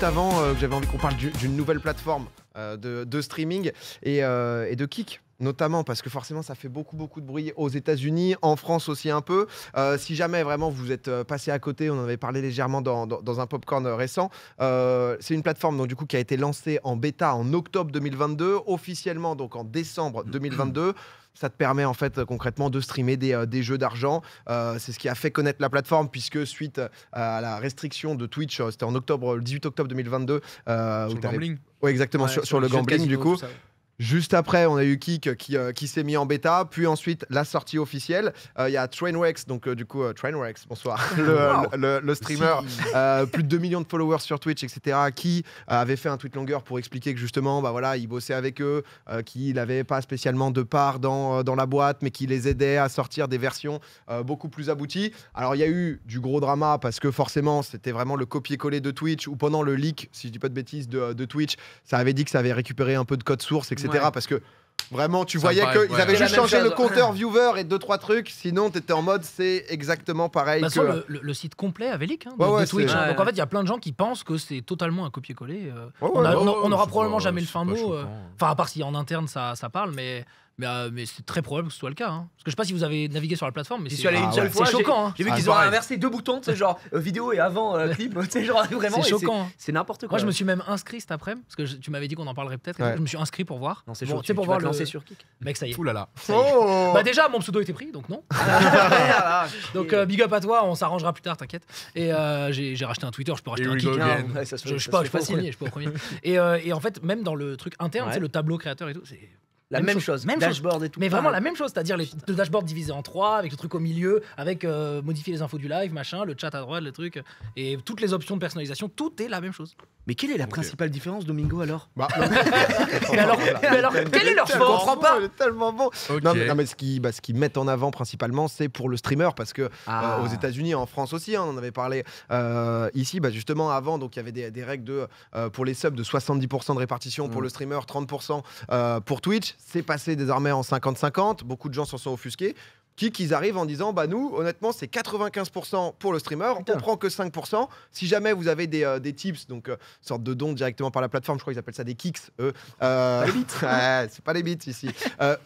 juste avant que j'avais envie qu'on parle d'une nouvelle plateforme de streaming et de Kick. Notamment parce que forcément ça fait beaucoup de bruit aux États-Unis, en France aussi un peu. Si jamais vraiment vous êtes passé à côté, on en avait parlé légèrement dans un popcorn récent. C'est une plateforme donc, du coup, qui a été lancée en bêta en octobre 2022, officiellement donc en décembre 2022. Ça te permet en fait concrètement de streamer des jeux d'argent. C'est ce qui a fait connaître la plateforme puisque suite à la restriction de Twitch, c'était en octobre, le 18 octobre 2022. Sur le gambling. Oui, exactement, Ouais, sur le gambling casino, du coup. tout ça, ouais. Juste après, on a eu Kick qui s'est mis en bêta, puis ensuite la sortie officielle. Il y a Trainwreck, donc du coup Trainwreck, bonsoir, le streamer, plus de 2 millions de followers sur Twitch, etc., qui avait fait un tweet longueur pour expliquer que justement, bah voilà, il bossait avec eux, qu'il n'avait pas spécialement de part dans la boîte, mais qui les aidait à sortir des versions beaucoup plus abouties. Alors il y a eu du gros drama parce que forcément, c'était vraiment le copier-coller de Twitch, ou pendant le leak, si je dis pas de bêtises, de Twitch, ça avait dit que ça avait récupéré un peu de code source, etc. Ouais. Parce que vraiment, tu Ça voyais paraît, qu'ils avaient C'est la juste même changé chose. le compteur viewer et 2-3 trucs. Sinon, tu étais en mode c'est exactement pareil. Bah, que... sur le site complet avait leak de Ouais, Twitch. c'est- Hein. Donc en Ouais. fait, il y a plein de gens qui pensent que c'est totalement un copier-coller. Ouais, on ouais, aura c'est probablement pas- jamais le c'est fin pas mot. choquant. Enfin, à part si en interne ça parle, mais c'est très probable que ce soit le cas. Hein. Parce que je sais pas si vous avez navigué sur la plateforme, mais J'y c'est suis allé une seule ouais. fois. C'est choquant. Hein. J'ai vu Ah, qu'ils ont pareil. inversé 2 boutons, tu sais, genre vidéo et avant clip. Tu sais, genre vraiment. C'est et choquant. Hein. C'est n'importe quoi. Moi, je me suis même inscrit cet après-midi parce que tu m'avais dit qu'on en parlerait peut-être. et Ouais. tout. Je me suis inscrit pour voir. Non, c'est Bon, chaud. tu sais, Tu pour vas voir te le lancer sur Kick. Mec, ça y est. Ouh là là. Ça y est. Oh Bah déjà, mon pseudo était pris, donc non. Ah, Donc big up à toi, on s'arrangera plus tard, t'inquiète. Et j'ai racheté un Twitter, je peux racheter Here un we kick. go Hein. again. ouais, ça se Je fait- suis ça pas, se fait je suis pas au facile. premier, je suis pas au premier. Et en fait, même dans le truc interne, Ouais. tu sais, le tableau créateur et tout, c'est La même chose. même chose. Dashboard et tout. Mais vraiment la même chose, c'est-à-dire le dashboard divisé en 3, avec le truc au milieu, avec modifier les infos du live, machin, le chat à droite, le truc, et toutes les options de personnalisation, tout est la même chose. Mais quelle est la principale différence, Domingo, alors Bah, Mais alors, quel est leur tellement force comprends pas. bon, il est tellement bon. Ok. Non, mais ce qu'ils mettent en avant principalement, c'est pour le streamer, parce que Ah. aux États-Unis, en France aussi, hein, on en avait parlé ici, bah, justement avant, donc il y avait des règles pour les subs de 70% de répartition pour le streamer, 30% pour Twitch. C'est passé désormais en 50-50. Beaucoup de gens s'en sont offusqués. Qu'ils arrivent en disant bah nous honnêtement c'est 95% pour le streamer, Putain. on prend que 5%. Si jamais vous avez des tips, donc sorte de dons directement par la plateforme, je crois qu'ils appellent ça des kicks eux. Les bits. Ouais, c'est pas les bits ici.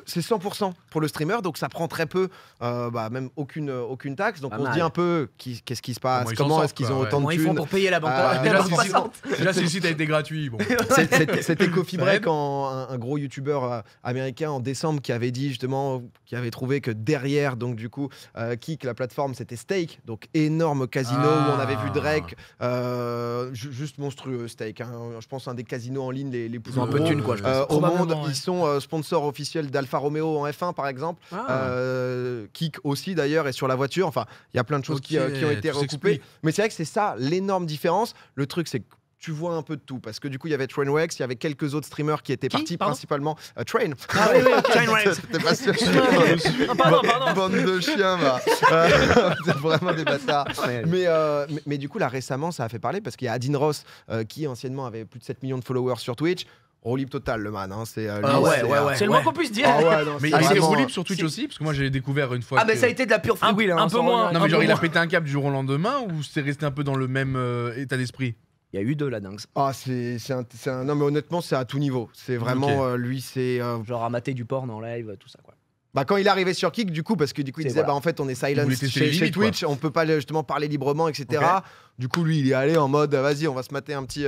C'est 100% pour le streamer, donc ça prend très peu, même aucune taxe. Donc Pas on se mal. dit un peu qu'est-ce qui se passe, Comment ils s'en comment sortent, est-ce qu'ils quoi, ont ouais. autant Comment de ils font thunes. pour payer la banque Déjà, la si- passante si le site a été gratuit, bon. C'était Coffee Ça Break, aide. un gros youtubeur américain en décembre qui avait dit justement, qui avait trouvé que derrière, donc du coup, Kick, la plateforme, c'était Stake, donc énorme casino où on avait vu Drake, juste monstrueux Stake. Hein, je pense un des casinos en ligne les plus Ils ont un peu de gros, thunes, quoi, je pense. au monde. Probablement, ouais. Ils sont sponsors officiels d'Alfa Romeo en F1 par exemple. Kick aussi d'ailleurs, et sur la voiture. Enfin, il y a plein de choses Ok, qui ont été tout recoupées. s'explique. Mais c'est vrai que c'est ça l'énorme différence. Le truc, c'est que tu vois un peu de tout parce que du coup il y avait Trainwreck, il y avait quelques autres streamers qui étaient partis Pardon principalement Train. Ah oui, oui, ok. T'es pas sûr. Ah, pardon. Bande de chiens, va. C'est vraiment des bâtards. Mais du coup là récemment ça a fait parler parce qu'il y a Adin Ross qui anciennement avait plus de 7 millions de followers sur Twitch. Roll total le man, hein. C'est lui, ouais, c'est, ouais. C'est le moins qu'on puisse dire. Ah ouais, non, Mais c'est il était vraiment- roulé sur Twitch aussi, parce que moi j'ai découvert une fois. Ah, mais que- ça a été de la pure free will. un peu moins. Non, mais genre peu il a moins. pété un câble du jour au lendemain ou c'est resté un peu dans le même état d'esprit? Il y a eu de la dingue. Ah, c'est un... Non mais honnêtement c'est à tout niveau. C'est vraiment Ok. lui c'est Genre à mater du porn en live, tout ça, quoi. bah, quand il est arrivé sur Kick, du coup, parce que du coup, il C'est disait, voilà. bah, en fait, on est Il voulait silence tester les chez limites, Twitch, on peut pas justement parler librement, etc. Ok. Du coup, lui, il est allé en mode, vas-y, on va se mater un petit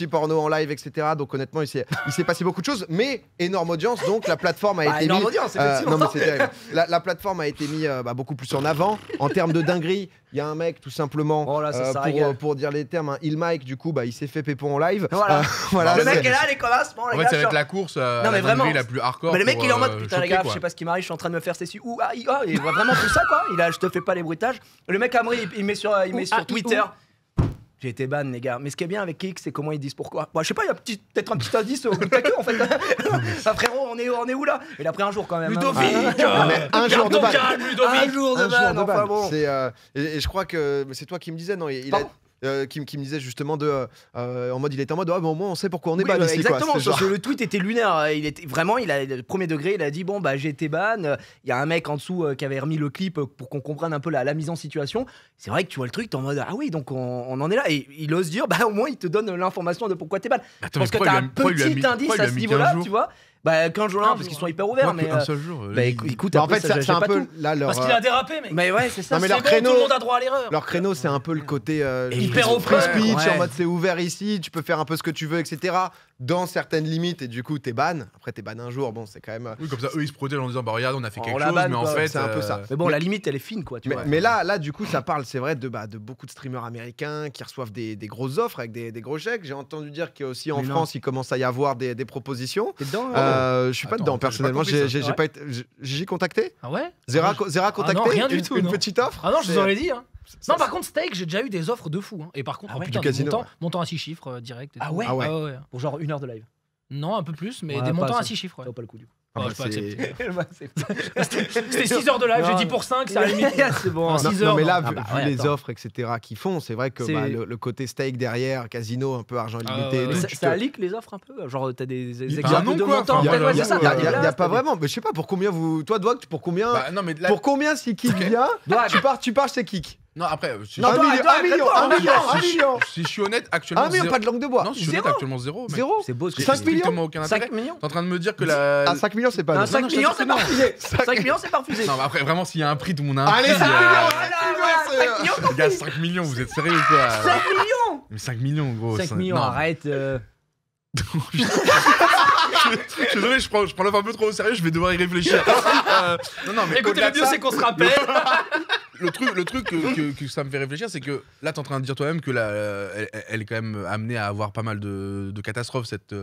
porno en live, etc. Donc, honnêtement, il s'est passé beaucoup de choses, mais énorme audience. Donc, la plateforme a été Énorme mise. audience, non, effectivement. mais c'est terrible. La plateforme a été mise beaucoup plus en avant. En termes de dinguerie, il y a un mec, tout simplement, Oh là, ça régale. pour dire les termes, hein, Il Mike, du coup, il s'est fait pépon en live. Voilà. Voilà, Le c'est- mec est là, les connasses, bon, les En fait, gars, ça va je être suis- la course Non, la mais vraiment. dinguerie la plus hardcore. Mais le mec pour, il est en mode putain les choquer, gars, quoi. je sais pas ce qui m'arrive, je suis en train de me faire ceci ou ah, il voit vraiment tout ça quoi. Je te fais pas les bruitages. Le mec Amri il met sur Twitter. J'ai été ban les gars. Mais ce qui est bien avec Kick, c'est comment ils disent pourquoi. Bon, je sais pas, il y a peut-être un petit indice au bout de ta queue en fait. Enfin, frérot, on est où là? Il a pris un jour quand même. Ludovic mais un jour de Garde ton ban. calme, Ludovic. Un jour de Un jour ban, de enfin ban. bon. Et je crois que c'est toi qui me disais, non, Pardon qui me disait justement en mode, il était en mode, ah, bon, au moins on sait pourquoi on est Oui, ban bah, ici, exactement, quoi. C'est sauf genre- que le tweet était lunaire. Il était vraiment, le premier degré, il a dit bon bah j'ai été ban. Il y a un mec en dessous qui avait remis le clip pour qu'on comprenne un peu la mise en situation. C'est vrai que tu vois le truc, t'es en mode ah oui, donc on en est là. Et il ose dire bah au moins il te donne l'information de pourquoi t'es ban. Je Attends, pense que pourquoi t'as il un a- pourquoi il lui a petit mis- indice pourquoi il à a ce mis niveau-là, 15 jours tu vois. Bah 15 jours là, parce qu'ils sont hyper ouverts. Mais un seul jour. bah écoute, Bah, en après, fait, ça, c'est un j'ai pas peu tout. là leur. Parce qu'il a dérapé, mec. Mais ouais, c'est ça. Non, mais C'est leur bon, créneau- tout le monde a droit à l'erreur. Leur créneau, c'est un peu le côté hyper free open, speech, ouais. en mode c'est ouvert ici, tu peux faire un peu ce que tu veux, etc. Dans certaines limites, et du coup, t'es ban. Après, t'es ban un jour, bon, c'est quand même. Oui, comme ça, eux ils se protègent en disant bah regarde, on a fait On quelque la chose, banne, mais en quoi. fait C'est un peu ça. Mais bon, Mais- la limite, elle est fine, quoi. Tu vois. Mais là, du coup, ça parle, c'est vrai, de beaucoup de streamers américains qui reçoivent des grosses offres avec des gros chèques. J'ai entendu dire qu'aussi en Mais non. France, il commence à y avoir des propositions. T'es dedans Je suis pas Attends, dedans j'ai pas personnellement. compris ça. J'ai pas été. J'ai contacté. Ah ouais Zera contacté. non, rien du tout, Une non. petite offre. Ah non, je vous C'est- aurais dit. Hein. ça- Non, par contre, Steak, j'ai déjà eu des offres de fou. Hein. Et par contre, Ah ouais, putain, du casino, des ouais. montants à 6 chiffres direct. et Ah tout. ouais Ah ouais. ouais. Pour genre 1 heure de live. Non, un peu plus, mais Ouais, des pas montants à assez. 6 chiffres. Ça Ouais. vaut pas le coup du coup. Ah Ouais, bah, je peux c'est- accepter. C'était 6 heures de live, j'ai Non. dit pour 5, c'est à la limite. C'est bon. Non, Non, 6 non, heures, mais là, non. vu, Ah bah vu ouais, les attends. offres, etc., qu'ils font, c'est vrai que C'est- bah, le côté steak derrière, casino, un peu argent Ah illimité. ouais, et ouais. tout, Ça, tu ça te- leak les offres un peu. Genre t'as des Il y a exemples un nom, de quoi. montants. Enfin, Ouais, voilà, c'est ça. Il y a- t'as il y a des pas places, vraiment. Mais je sais pas pour combien vous. Toi, Doig, pour combien Bah non, mais là. Pour combien si Kik vient, Doig. tu pars chez Kik. Non, après, si Non, Un Doig, million, Doig, un million, calme-toi, un million, un si- million. si je suis honnête, actuellement. Un million, zéro- pas de langue de bois. Non, si je suis honnête, Zéro. actuellement zéro. mec. Zéro. C'est beau ce que J'ai 5 tu dis. millions strictement aucun intérêt. 5 millions. T'es en train de me dire que la. À 5 millions, c'est pas. Non, 5 non, je millions, t'assure c'est que pas non. refusé. 5 millions, c'est pas refusé. Non, mais après, vraiment, s'il y a un prix, tout le monde a un Allez, prix. 5 millions, Voilà, 5 millions. Les gars, 5 millions, vous êtes sérieux ou quoi 5 millions. Mais 5 millions, gros. 5 ça- millions, non. arrête. Je suis désolé, je prends l'offre un peu trop au sérieux, je vais devoir y réfléchir. Non, mais Écoutez, au-delà le de mieux, ça, c'est qu'on se rappelle. le truc que ça me fait réfléchir, c'est que là, t'es en train de dire toi-même que elle est quand même amenée à avoir pas mal de catastrophes, cette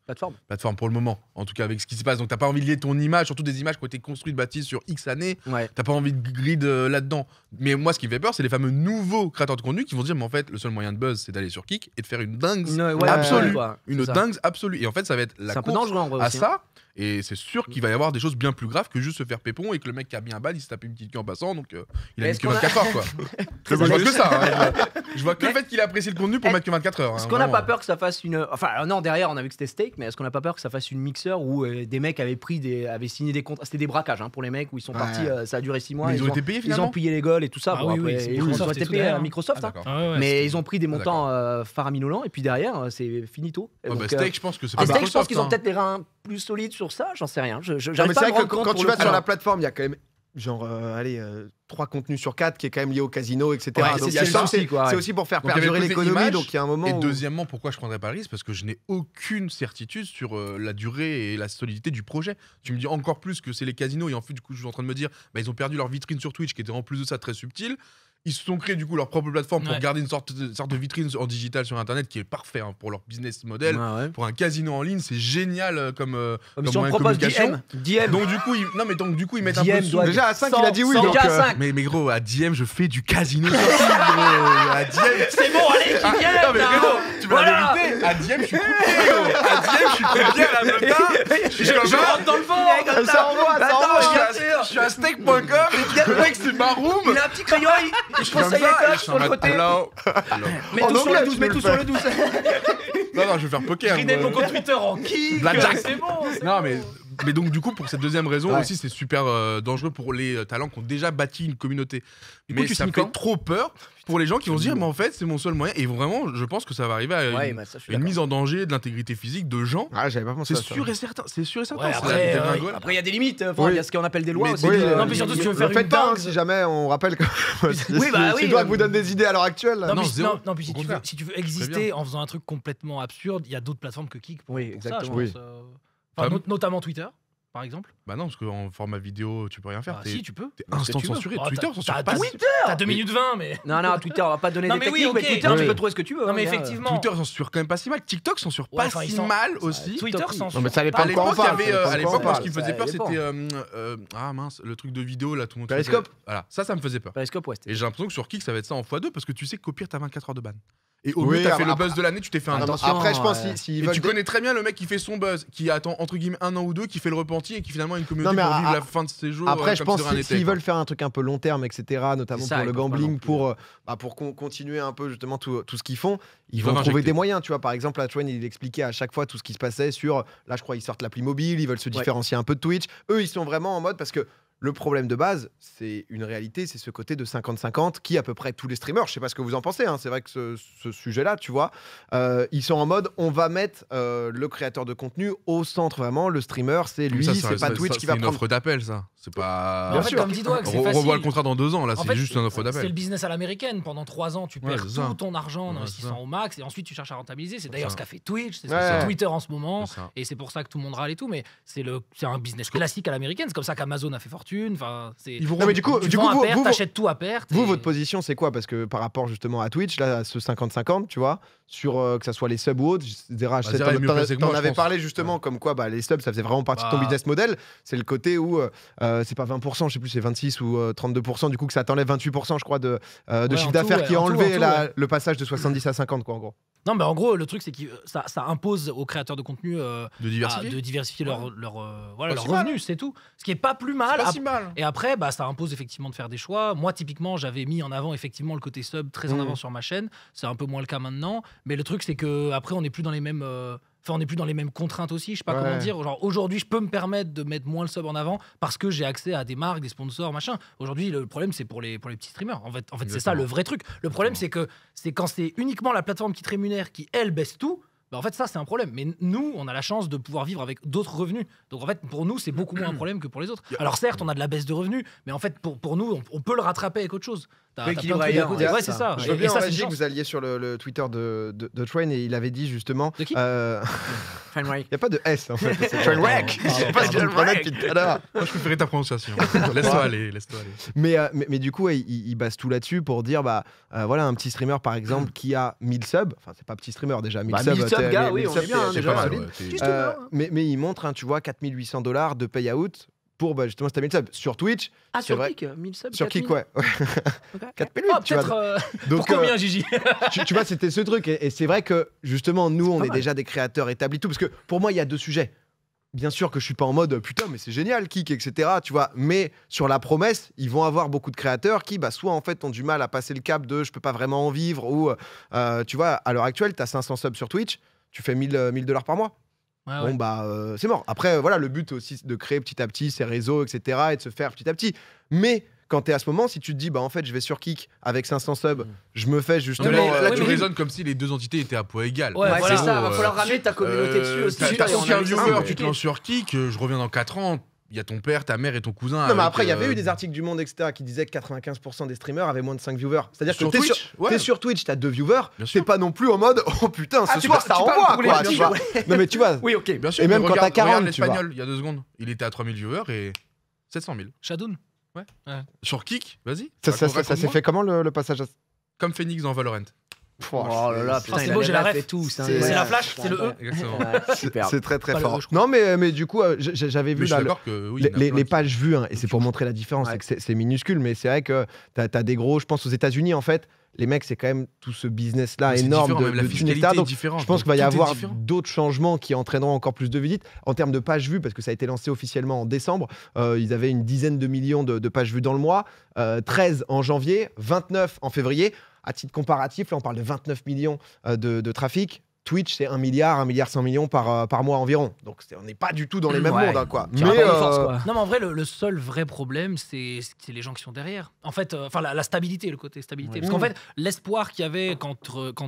Plateforme. plateforme, pour le moment. En tout cas, avec ce qui se passe. Donc, t'as pas envie de lier ton image, surtout des images qui ont été construites, bâties sur X années. Ouais. T'as pas envie de grid là-dedans. Mais moi, ce qui me fait peur, c'est les fameux nouveaux créateurs de contenu qui vont dire, mais en fait, le seul moyen de buzz, c'est d'aller sur Kik et de faire une dingue Ouais, absolue. quoi. Une C'est ça. dingue absolue. Et en fait, ça va être la C'est un peu course dangereux en vrai à aussi, hein. ça. Et c'est sûr qu'il va y avoir des choses bien plus graves que juste se faire pépon et que le mec qui a bien balle, il se tape une petite queue en passant. Donc, il a Est-ce mis que qu'on a- 24 heures, quoi. Je vois que ça. Je vois que le fait qu'il a apprécié le contenu pour Est-ce- mettre que 24 heures. Est-ce hein, qu'on n'a vraiment. pas peur que ça fasse une. Enfin, non, derrière, on a vu que c'était steak, mais est-ce qu'on n'a pas peur que ça fasse une mixeur où des mecs avaient signé des contrats. C'était des braquages hein, pour les mecs où ils sont Ouais. partis, ça a duré 6 mois. Mais ils ont été payés Ils finalement. ont pillé les goals et tout ça. Ah Bon, oui, oui, après, c'est ils ont Microsoft et été tout payés à derrière. Microsoft. Ah, hein. d'accord. Mais ils ont pris des Ah, montants faraminolents et puis derrière, c'est finito. Et Ouais, donc, bah, Steak, je pense que c'est et pas Steak, je pense Microsoft. qu'ils ont hein. peut-être les reins plus solides sur ça, j'en sais rien. Non, J'arrive mais pas c'est à vrai me que rendre compte quand pour tu le vas coup. sur la plateforme, il y a quand même genre 3 contenus sur 4 qui est quand même lié au casino, etc. Ouais, Donc c'est il y a le ça, souci, quoi, ouais. c'est aussi pour faire Donc, il y avait perdurer le côté l'économie, image, donc il y a un moment Et où... deuxièmement, pourquoi je prendrais pas le risque? Parce que je n'ai aucune certitude sur la durée et la solidité du projet. Tu me dis encore plus que c'est les casinos et en fait, du coup, je suis en train de me dire, bah, ils ont perdu leur vitrine sur Twitch qui était en plus de ça très subtile. Ils se sont créés du coup leur propre plateforme pour Ouais. garder une sorte de vitrine en digital sur Internet qui est parfait hein, pour leur business model. Ouais, ouais. Pour un casino en ligne, c'est génial comme Mais comme si on moyen de propose communication. DM, Donc du coup, ils mettent un DM peu doit- sous. Déjà à 5, il a dit oui. C'est donc, déjà à 5. Mais gros, à DM, je fais du casino sur Twitch, gros. À DM, C'est bon, allez, ah, qui vient non mais là Renaud, tu veux Voilà. la vérité? À DM, je suis coupé, gros. À DM, je suis coupé à la meute. Je suis comme Je ça. rentre dans le vent. Ça envoie, ça Attends, envoie. Je suis à steak.com. Le mec, c'est ma room. Il a un petit crayon, il Je suis comme conseille ça. les et codes je suis sur en le mode côté. hello. Mets En tout sur anglais, le 12, tu mets peux tout le sur le 12. Non, je vais faire poker. Gridez moi. mon compte Twitter en kick. Blackjack. C'est bon. c'est Non, bon. mais donc, du coup, pour cette deuxième raison Ouais. aussi, c'est super dangereux pour les talents qui ont déjà bâti une communauté. Du coup, Mais tu ça signes fait quand trop peur pour les gens qui vont se dire, mais en fait, c'est mon seul moyen. Et vraiment, je pense que ça va arriver à Ouais, une, bah ça, je suis une d'accord. mise en danger de l'intégrité physique de gens. Ah, j'avais pas pensé C'est à ça. sûr et certain. C'est sûr et certain. Ouais, c'est après, la dégringolade. Après, il y a des limites. Enfin, il y a ce qu'on appelle des lois Mais aussi. oui, non, puis surtout, si tu veux faire Ne une faites pas, hein, dingue. si jamais on rappelle que Oui, bah oui, Doig vous donne des idées à l'heure actuelle. Non, Non, puis, zéro. non, puis Au si, tu veux, contraire. si tu veux exister en faisant un truc complètement absurde, il y a d'autres plateformes que Kik pour, Oui, pour ça, exactement. je Oui. pense. Enfin, Pas- notamment Twitter, par exemple. Bah non, parce qu'en format vidéo, tu peux rien faire. Bah, t'es si, tu peux. t'es ce que instant tu veux. censuré. Oh, Twitter t'as- censure t'as- pas. T'as 2 minutes 20, mais. Non, Twitter, on va pas donner Non, des mais oui, techniques, mais ok. Twitter, Non, tu mais- peux trouver ce que tu veux. Non, mais hein, effectivement. Twitter censure quand même pas si mal. TikTok censure Ouais, pas enfin, si ils sont- mal aussi. Twitter TikTok, censure. Non, mais ça dépend À de quoi on l'époque, il y parle. avait, ça dépend à de quoi l'époque, on moi, ce parle. qui me faisait Ça peur, dépend. c'était ah mince, le truc de vidéo là, tout le monde. Periscope. Voilà, ça me faisait peur. Periscope, ouais. Et j'ai l'impression que sur Kik, ça va être ça en x2 parce que tu sais qu'au pire, t'as 24 heures de ban. Et au Oui, mieux, t'as fait le après- buzz de l'année, tu t'es fait un Non, Attention, après, je pense ouais. s'ils Et veulent. tu connais très bien le mec qui fait son buzz, qui attend entre guillemets 1 an ou 2, qui fait le repenti et qui finalement a une communauté Non, mais pour vivre à- la fin de ses jours. Après, je comme pense si de rien s'ils n'était, quoi. veulent faire un truc un peu long terme, etc., notamment C'est ça, pour le ils peuvent pas gambling, non plus. pour continuer un peu justement tout ce qu'ils font, ils Ils vont doivent trouver injecter. des moyens. Tu vois, par exemple, là, Twain, il expliquait à chaque fois tout ce qui se passait sur. Là, je crois ils sortent l'appli mobile, ils veulent se différencier un peu de Twitch. Eux, ils sont vraiment en mode parce que. Le problème de base, c'est une réalité, c'est ce côté de 50-50 qui à peu près tous les streamers, je sais pas ce que vous en pensez, hein, c'est vrai que ce sujet-là, tu vois, ils sont en mode on va mettre le créateur de contenu au centre vraiment, le streamer, c'est lui, Ça, c'est pas Twitch qui va C'est une prendre. offre d'appel, ça. C'est pas. Mais en fait, comme dit Doig, c'est Revois facile. le contrat dans 2 ans, là, En c'est fait, juste une offre C'est le d'appel. business à l'américaine. Pendant 3 ans, tu Ouais, perds c'est ça. tout ton argent en Ouais, investissant c'est ça. au max et ensuite tu cherches à rentabiliser. C'est d'ailleurs ça. ce qu'a fait Twitch, c'est ce Ouais. que fait Twitter en ce moment. C'est ça. Et c'est pour ça que tout le monde râle et tout. Mais c'est un business classique à l'américaine. C'est comme ça qu'Amazon a fait fortune. Enfin, c'est. Ils vont Non, mais du coup, Tu vends à perte, vous, t'achètes tout à perte. vous, et- votre position, c'est quoi? Parce que par rapport justement à Twitch, là, à ce 50-50, tu vois, sur que ça soit les subs ou autres, Zera, je sais, Zera est mieux placé que moi, t'en je avais pense. parlé justement, comme quoi bah, les subs, ça faisait vraiment partie de ton Bah. business model. C'est le côté où c'est pas 20%, je sais plus, c'est 26 ou 32%, du coup, que ça t'enlève 28%, je crois, de Ouais, chiffre en d'affaires tout, qui a en tout, enlevé en tout, le passage de 70 à 50, quoi, en gros. Non, mais en gros, le truc, c'est que ça impose aux créateurs de contenu De diversifier. de diversifier leurs Pas leurs si mal. revenus, c'est tout. Ce qui est pas plus mal. C'est pas Ap- si mal. Et après, bah, ça impose effectivement de faire des choix. Moi, typiquement, j'avais mis en avant effectivement le côté sub très en avant sur ma chaîne. C'est un peu moins le cas maintenant. Mais le truc, c'est que après, on n'est plus dans les mêmes. Enfin, on n'est plus dans les mêmes contraintes aussi. Je sais pas Ouais. comment dire. Genre, aujourd'hui, je peux me permettre de mettre moins le sub en avant parce que j'ai accès à des marques, des sponsors, machin. Aujourd'hui, le problème, c'est pour les petits streamers. En fait c'est ça Exactement. le vrai truc. Le problème, c'est que c'est quand c'est uniquement la plateforme qui te rémunère qui, elle, baisse tout. Bah en fait, ça, c'est un problème. Mais nous, on a la chance de pouvoir vivre avec d'autres revenus. Donc, en fait, pour nous, c'est beaucoup moins un problème que pour les autres. Alors, certes, on a de la baisse de revenus, mais en fait, pour nous, on peut le rattraper avec autre chose. T'as plein de équilibrer trucs à ailleurs, côté. ouais, Ouais, c'est c'est ça. ça. Je veux Et bien en ça, c'est régie une que chance. vous alliez sur le Twitter de Train et il avait dit justement. De qui Fine Wake. Il n'y a pas de S en fait, c'est Trainwreck. Je sais pas ce que je prenais depuis tout à l'heure. Moi, je préférais ta prononciation. Laisse-toi aller, laisse-toi aller. Mais du coup, ouais, il base tout là-dessus pour dire bah voilà un petit streamer par exemple qui a 1000 subs, enfin c'est pas petit streamer déjà 1000 Bah, subs, 1000 subs, t'es- gars, 1000 oui, on subs, est bien, hein, t'es C'est déjà, pas pas mal mal. solide. Ouais, Mais il montre tu vois 4800 $ de payout pour bah, justement si t'as 1000 subs sur Twitch, Ah, C'est sur vrai. Kik, 1000 subs. sur 4000. Kik ouais. Ok. 4008 Ah, tu vois. peut-être. Donc Pour combien, Gigi tu vois c'était ce truc et c'est vrai que justement nous on pas est mal. déjà des créateurs établis tout parce que pour moi il y a deux sujets. Bien sûr que je suis pas en mode putain mais c'est génial Kik etc tu vois mais sur la promesse ils vont avoir beaucoup de créateurs qui bah soit en fait ont du mal à passer le cap de je peux pas vraiment en vivre ou tu vois à l'heure actuelle t'as 500 subs sur Twitch tu fais 1000 $ par mois. Ouais, Bon ouais. bah c'est mort. Après voilà le but aussi c'est de créer petit à petit ces réseaux etc et de se faire petit à petit. Mais quand t'es à ce moment si tu te dis bah en fait je vais sur Kik avec 500 subs je me fais justement mais Là, oui, tu mais- raisonnes comme si les deux entités étaient à poids égal. Ouais, Ouais, voilà. c'est ça, Bon, va falloir ramener ta communauté dessus aussi. T'as Et on a aucun mis ça, viewer, mais- tu te lances sur Kik, je reviens dans 4 ans, il y a ton père, ta mère et ton cousin. Non mais avec, après il y avait eu des articles du Monde etc qui disaient que 95% des streamers avaient moins de 5 viewers. C'est-à-dire que Sur t'es Twitch, sur, ouais. t'es sur Twitch t'as 2 viewers Bien sûr. t'es pas non plus en mode oh putain ce Ah, tu soir parles- ça tu parles envoie pour les quoi petits tu vois. Non mais tu vois Oui, ok. Bien sûr, Et mais même quand regarde- t'as 40, regarde tu vois. l'espagnol, il y a 2 secondes, il était à 3000 viewers et 700 000. Shadoun. Sur Kik, vas-y. ça s'est raconte-moi. fait comment le passage à... Comme Phoenix dans Valorant. Oh là là, c'est- putain, c'est il beau, a j'ai les la refs ref. et tout. C'est la flash, c'est le E. Exactement. Ouais, super. C'est très très Pas le fort. E, je crois. Non mais du coup j'avais Mais vu je là suis le- d'accord que oui, il y en a les plein qui- pages vues, hein, et c'est pour montrer la différence, Ouais. c'est que c'est minuscule, mais c'est vrai que t'as as des gros, je pense aux États-Unis en fait, les mecs, c'est quand même tout ce business-là C'est énorme différent, de, même la de thunes, fiscalité etc. est Donc, différente. je pense donc qu'il va y tout est avoir différent. d'autres changements qui entraîneront encore plus de visites. En termes de pages vues, parce que ça a été lancé officiellement en décembre, ils avaient une dizaine de millions de pages vues dans le mois, 13 en janvier, 29 en février. À titre comparatif, là, on parle de 29 millions de trafic. Twitch, c'est 1 milliard 100 millions par mois environ. Donc, on n'est pas du tout dans les mêmes Ouais. mondes, hein, quoi. Tu rapportes de force, quoi. Non, mais en vrai, le seul vrai problème, c'est les gens qui sont derrière. En fait, enfin, la stabilité, le côté stabilité. Parce qu'en fait, l'espoir qu'il y avait quand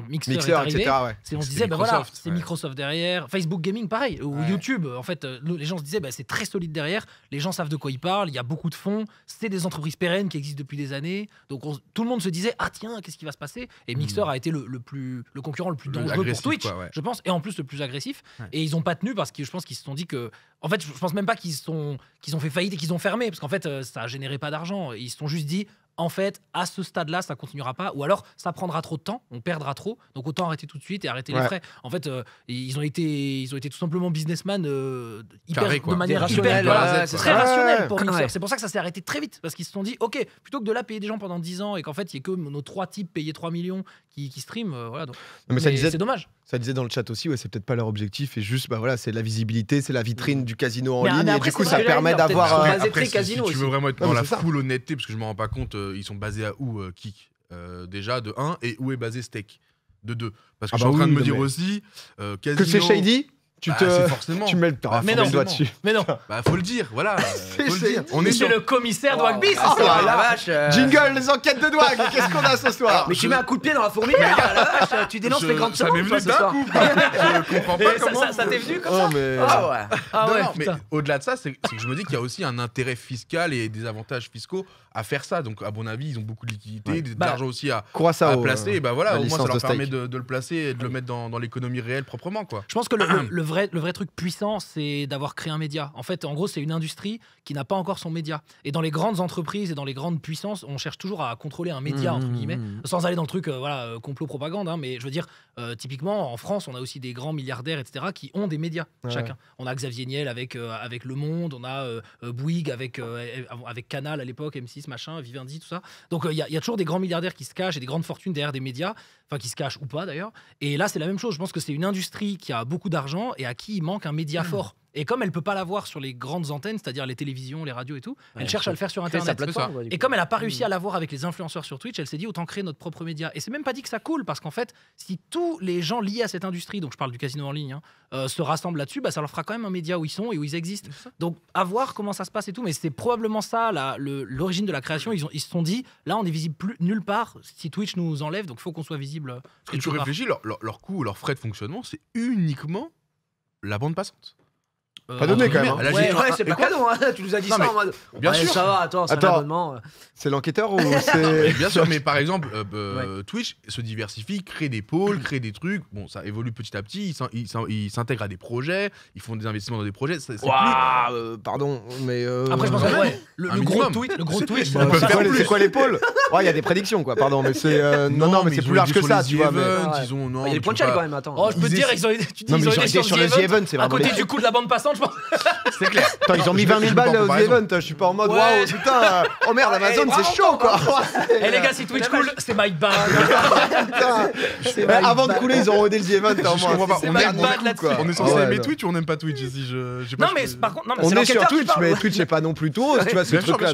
Mixer est Mixer, arrivé, etc. Ouais. c'est on se C'était disait, ben voilà, Microsoft, c'est ouais. Microsoft derrière, Facebook Gaming pareil, ou Ouais. YouTube. En fait, les gens se disaient, c'est très solide derrière, les gens savent de quoi ils parlent, il y a beaucoup de fonds, c'est des entreprises pérennes qui existent depuis des années. Donc tout le monde se disait, ah tiens, qu'est-ce qui va se passer? Et Mixer a été le concurrent le plus Le dangereux pour agressif, Twitch, quoi, ouais. je pense, et en plus le plus agressif. Ouais. Et ils n'ont pas tenu parce que je pense qu'ils se sont dit que En fait, je pense même pas qu'ils ont fait faillite et qu'ils ont fermé, parce qu'en fait, ça a généré pas d'argent. Ils se sont juste dit, en fait, à ce stade-là, ça continuera pas, ou alors ça prendra trop de temps, on perdra trop, donc autant arrêter tout de suite et arrêter les frais. En fait, ils ont été tout simplement businessmen de manière rationnelle, très rationnelle pour Mixer. C'est pour ça que ça s'est arrêté très vite, parce qu'ils se sont dit, ok, plutôt que de là payer des gens pendant 10 ans et qu'en fait, il y ait que nos 3 types payés 3 millions qui streament, voilà. Donc, mais c'est dommage. Ça disait dans le chat aussi, c'est peut-être pas leur objectif, et juste, c'est de la visibilité, c'est la vitrine du casino en Mais ligne, et après, du coup, c'est ça vrai, permet d'avoir. Après, casino si tu veux aussi. vraiment être Non, dans mais la c'est ça. full honnêteté, parce que je me rends pas compte, ils sont basés à où, Kik déjà, de 1, et où est basé Steak, de 2. Parce que je suis en train de me dire aussi, casino... Que c'est shady c'est forcément. Tu mets le doigt dessus. Mais non. Bah, faut le dire, voilà. Faut le dire. On est sur le commissaire Dwagby, c'est Oh ça. la vache. Jingle, les enquêtes de Dwag, qu'est-ce qu'on a ce soir? Mais tu mets un coup de pied dans la fourmilière, la vache. Tu dénonces les grandes Ça m'est secondes, venu ce d'un soir. coup. Je comprends pas comment. Ça t'est venu comme Oh, ça? mais. Ah ouais. Ah ouais, Non, mais putain. au-delà de ça, c'est que je me dis qu'il y a aussi un intérêt fiscal et des avantages fiscaux à faire ça. Donc, à mon avis, ils ont beaucoup de liquidités, d'argent aussi à placer. Et bah voilà, au moins, ça leur permet de le placer et de le mettre dans l'économie réelle proprement, quoi. Je pense que le vrai truc puissant, c'est d'avoir créé un média. En fait, en gros, c'est une industrie qui n'a pas encore son média. Et dans les grandes entreprises et dans les grandes puissances, on cherche toujours à contrôler un média, entre guillemets, sans aller dans le truc complot-propagande. Hein, mais je veux dire, typiquement, en France, on a aussi des grands milliardaires, etc., qui ont des médias, chacun. On a Xavier Niel avec Le Monde, on a Bouygues avec Canal à l'époque, M6, machin, Vivendi, tout ça. Donc, il y a toujours des grands milliardaires qui se cachent et des grandes fortunes derrière des médias, enfin, qui se cachent ou pas, d'ailleurs. Et là, c'est la même chose. Je pense que c'est une industrie qui a beaucoup d'argent et à qui il manque un média fort. Et comme elle peut pas l'avoir sur les grandes antennes, c'est-à-dire les télévisions, les radios et tout, elle cherche à le faire sur Internet. Et comme elle a pas réussi à l'avoir avec les influenceurs sur Twitch, elle s'est dit autant créer notre propre média. Et c'est même pas dit que ça coule, parce qu'en fait, si tous les gens liés à cette industrie, donc je parle du casino en ligne, se rassemblent là-dessus, bah, ça leur fera quand même un média où ils sont et où ils existent. Donc à voir comment ça se passe et tout. Mais c'est probablement ça l'origine de la création. Ils se sont dit, là on est visible nulle part si Twitch nous enlève, donc il faut qu'on soit visible. Et tu réfléchis, leur coût, leur frais de fonctionnement, c'est uniquement la bande passante. Pas donné quand même. Hein. Ouais, c'est pas cadeau, hein. Tu nous as dit ça en mode. Bien sûr. Ça va, attends, c'est un abonnement. C'est l'enquêteur ou c'est. Bien sûr, mais par exemple, Twitch se diversifie, crée des pôles, crée des trucs. Bon, ça évolue petit à petit. Ils s'intègrent à des projets, ils font des investissements dans des projets. C'est Pardon, mais. Après, je pense que le gros Twitch, c'est quoi les pôles? Il y a des prédictions, quoi. Pardon, mais c'est. Non, mais c'est plus large que ça, tu vois. Il y a des points de chat quand même, attends. Oh, je peux te dire, ils ont été sur le The Event, c'est à vraiment. côté du coup de la bande passante, je pense. C'est clair. Attends, ils ont mis 20 000 balles au The Event. Je suis pas en mode waouh, putain. Oh merde, Amazon, c'est chaud, quoi. Eh les gars, si Twitch cool, c'est my bad. Avant de couler, ils ont rodé le The Event. Je comprends pas. C'est my bad là-dessus. On est censé aimer Twitch ou on n'aime pas Twitch ici? Non, mais par contre, on est sur Twitch, mais Twitch c'est pas non plus tout. Tu vois ce truc-là.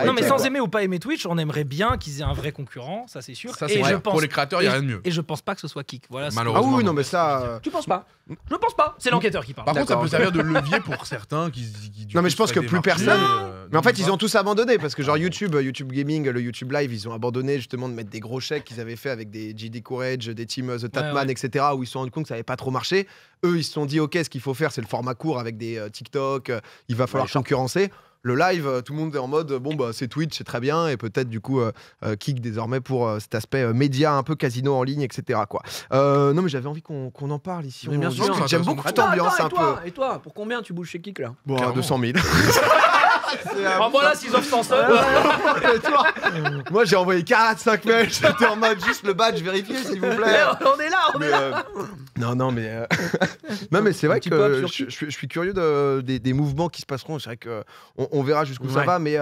Non, mais sans aimer ou pas aimer Twitch, on aimerait bien qu'ils aient un vrai concurrent, ça c'est sûr. Ça c'est vrai. Pour les créateurs, il y a rien de mieux. Et je pense pas que ce soit Kik. Voilà. Malheureusement. Ah oui, non, mais ça. Tu penses pas? Je pense pas. C'est l'enquêteur qui parle. Par contre, ça peut servir de levier pour certains qui. Non, mais je pense que plus personne. Mais en fait, ils ont tous abandonné parce que genre YouTube Gaming, le YouTube Live, ils ont abandonné justement de mettre des gros chèques qu'ils avaient fait avec des JD Courage, des teams The Tatman, etc. où ils se sont rendus compte que ça n'avait pas trop marché. Eux, ils se sont dit, ok, ce qu'il faut faire, c'est le format court avec des TikTok, il va falloir concurrencer. Le live, tout le monde est en mode, bon, bah, c'est Twitch, c'est très bien, et peut-être du coup, Kik désormais pour cet aspect média, un peu casino en ligne, etc. Quoi. Non, mais j'avais envie qu'on en parle ici. Mais bien sûr, j'aime beaucoup cette ambiance un peu. Et toi, pour combien tu bouges chez Kik là? Bon, 200 000. Voilà, s'ils offrent 100 subs. Moi, j'ai envoyé 45 mails, j'étais en mode juste le badge vérifié, s'il vous plaît. On est là. Non, mais c'est vrai que je suis curieux des mouvements qui se passeront. C'est vrai qu'on verra jusqu'où ça va, mais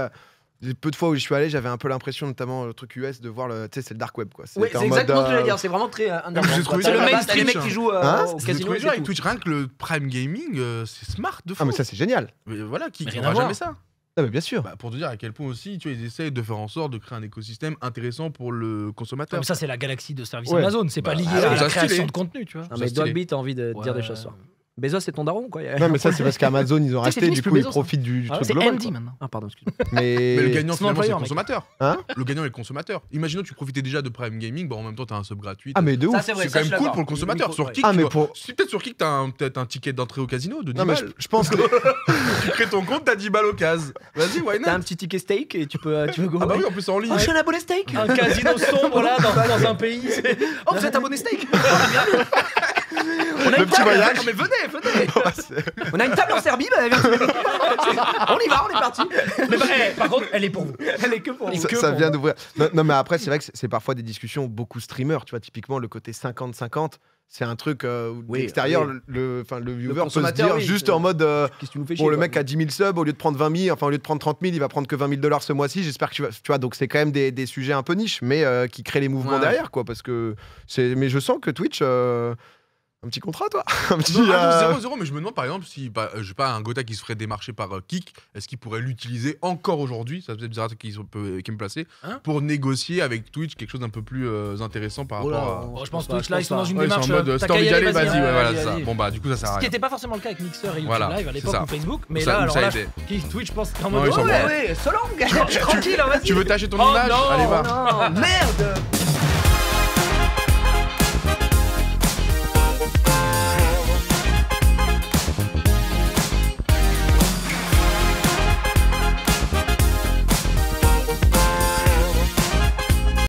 peu de fois où je suis allé, j'avais un peu l'impression, notamment le truc US, de voir c'est le dark web, quoi. Oui, c'est exactement ce que j'allais dire. C'est vraiment très underground. C'est le mainstream. Les mecs qui jouent au casino avec Twitch. Rien que le Prime Gaming, c'est smart de fou. Ah, mais ça, c'est génial. Mais voilà, qui rien n'aura à voir. jamais ça. Ah, mais bien sûr. Pour te dire à quel point aussi, tu vois, ils essayent de faire en sorte de créer un écosystème intéressant pour le consommateur. Mais ça, c'est la galaxie de services Amazon. C'est pas lié à la création de contenu, tu vois. Non, mais Dwagby, t'as envie de dire des choses. Bezos, c'est ton daron, quoi. Non, mais ça, c'est parce qu'Amazon, ils ont racheté, du coup, ils profitent du truc C'est global. Andy maintenant. Ah, pardon, excuse-moi. Mais le gagnant, finalement, c'est le mec. consommateur. Hein? Le gagnant est le consommateur. Imaginons que tu profitais déjà de Prime Gaming, en même temps, t'as un sub gratuit. Ah, mais de ouf. Ça, c'est vrai, C'est quand même cool pour le consommateur. Sur Kik, peut-être sur Kik, t'as peut-être un ticket d'entrée au casino de 10 balles. Je pense que. Tu crées ton compte, t'as 10 balles au cas. Vas-y, why not? T'as un petit ticket steak et tu peux go. Ah bah oui, en plus en ligne. Je suis un abonné steak. Un casino sombre là dans un pays. Oh, vous êtes abonné steak. On a Le une petit table, voyage. non, mais venez. Ouais, c'est- On a une table en Serbie, bah, on y va, on est parti. Mais par contre, elle est pour vous. Elle est que pour vous. ça vient d'ouvrir. Non, mais après, c'est vrai que c'est parfois des discussions beaucoup streamers. Tu vois, typiquement, le côté 50-50, c'est un truc où Oui, d'extérieur, oui. le viewer peut se consommateur, dire oui, juste c'est- en mode Qu'est-ce que tu nous fais bon, chier, le quoi. mec a 10 000 subs, au lieu de prendre 20 000, enfin, au lieu de prendre 30 000, il va prendre que 20 000 $ ce mois-ci. J'espère que tu vois, donc c'est quand même des sujets un peu niches, mais qui créent les mouvements Ouais. derrière, quoi. Parce que mais je sens que Twitch. Un petit contrat, toi. Un petit. Non, ah non, 0-0, mais je me demande par exemple si, je sais pas, un Gotha qui se ferait démarcher par Kik, est-ce qu'il pourrait l'utiliser encore aujourd'hui, ça peut-être bizarre qui me placer, Hein pour négocier avec Twitch quelque chose d'un peu plus intéressant par Oh là, rapport à. Bon, je pense que pas, Twitch là, ils sont dans une Ouais, ils sont démarche. en mode t'as t'as envie qu'à d'y y aller, vas-y, ouais, voilà, vas-y, c'est ça. vas-y. Bon, bah, du coup, ça sert à Ce qui rien. n'était pas forcément le cas avec Mixer et YouTube Voilà, Live à c'est l'époque ça. ou Facebook, mais Ça- là, où alors ça a là, été. Twitch pense en Non, mode ils sont ouais, bons. Ouais, Solange, tranquille, hein, vas-y. Tu veux tâcher ton Oh image? non. Allez, va. Non, merde.